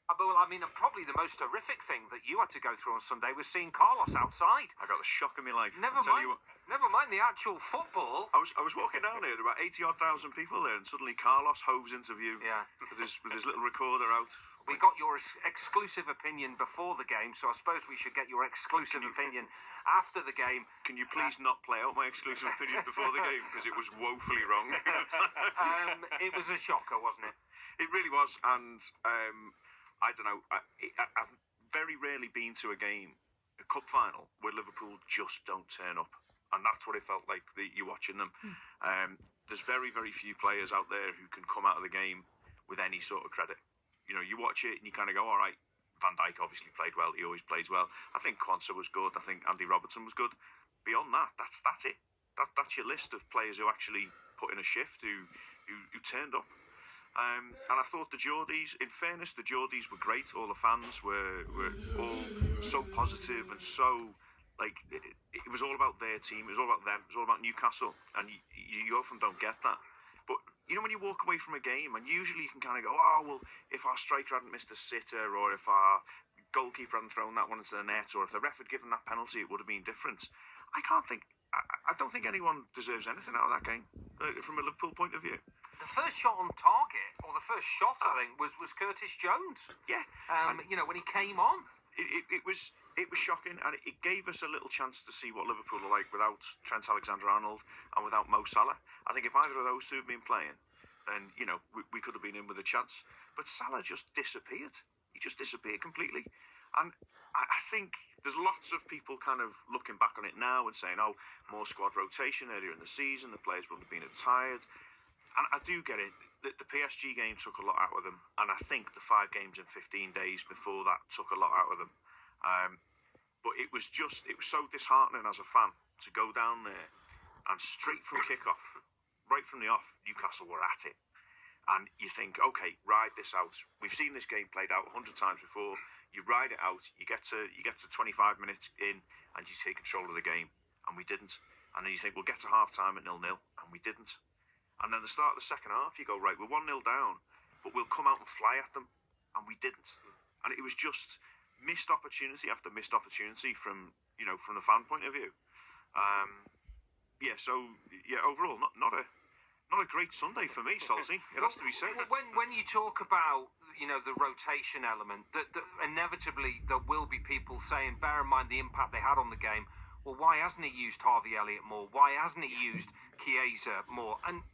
Well, I mean, probably the most horrific thing that you had to go through on Sunday was seeing Carlos outside. I got the shock of my life. Never mind the actual football. I was walking down there, there were about 80,000 people there, and suddenly Carlos hoves into view. Yeah. With his little recorder out. We got your exclusive opinion before the game, so I suppose we should get your exclusive opinion after the game. Can you please not play out my exclusive opinions before the game, because it was woefully wrong. It was a shocker, wasn't it? It really was, and I don't know. I've very rarely been to a game, a cup final, where Liverpool just don't turn up, and that's what it felt like. You're watching them. There's very, very few players out there who can come out of the game with any sort of credit. You know, you watch it and you kind of go, all right. Van Dijk obviously played well. He always plays well. I think Quansah was good. I think Andy Robertson was good. Beyond that, that's it. That's your list of players who actually put in a shift, who turned up. And I thought the Geordies, in fairness, the Geordies were great. All the fans were all so positive and so, like, it was all about their team. It was all about them. It was all about Newcastle. And you often don't get that. But, you know, when you walk away from a game, and usually you can kind of go, oh, well, if our striker hadn't missed a sitter, or if our goalkeeper hadn't thrown that one into the net, or if the ref had given that penalty, it would have been different. I don't think anyone deserves anything out of that game, from a Liverpool point of view. The first shot on target, or the first shot, I think, was Curtis Jones. Yeah. You know, when he came on. It was shocking, and it gave us a little chance to see what Liverpool are like without Trent Alexander-Arnold and without Mo Salah. I think if either of those two had been playing, then, you know, we could have been in with a chance. But Salah just disappeared. He just disappeared completely. And I think there's lots of people kind of looking back on it now and saying, oh, more squad rotation earlier in the season, the players would have been tired. And I do get it. The PSG game took a lot out of them. And I think the 5 games in 15 days before that took a lot out of them. But it was so disheartening as a fan to go down there and straight from kickoff, right from the off, Newcastle were at it. And you think, okay, ride this out. We've seen this game played out 100 times before. You ride it out. You get to 25 minutes in, and you take control of the game, and we didn't. And then you think we'll get to half time at 0-0, and we didn't. And then the start of the second half, you go, right, we're 1-0 down, but we'll come out and fly at them, and we didn't. And it was just missed opportunity after missed opportunity from the fan point of view. Overall, not a great Sunday for me, Salty. It has to be said. When you talk about, you know, the rotation element, that inevitably there will be people saying, bear in mind the impact they had on the game. Well, why hasn't he used Harvey Elliott more? Why hasn't he used Chiesa more? And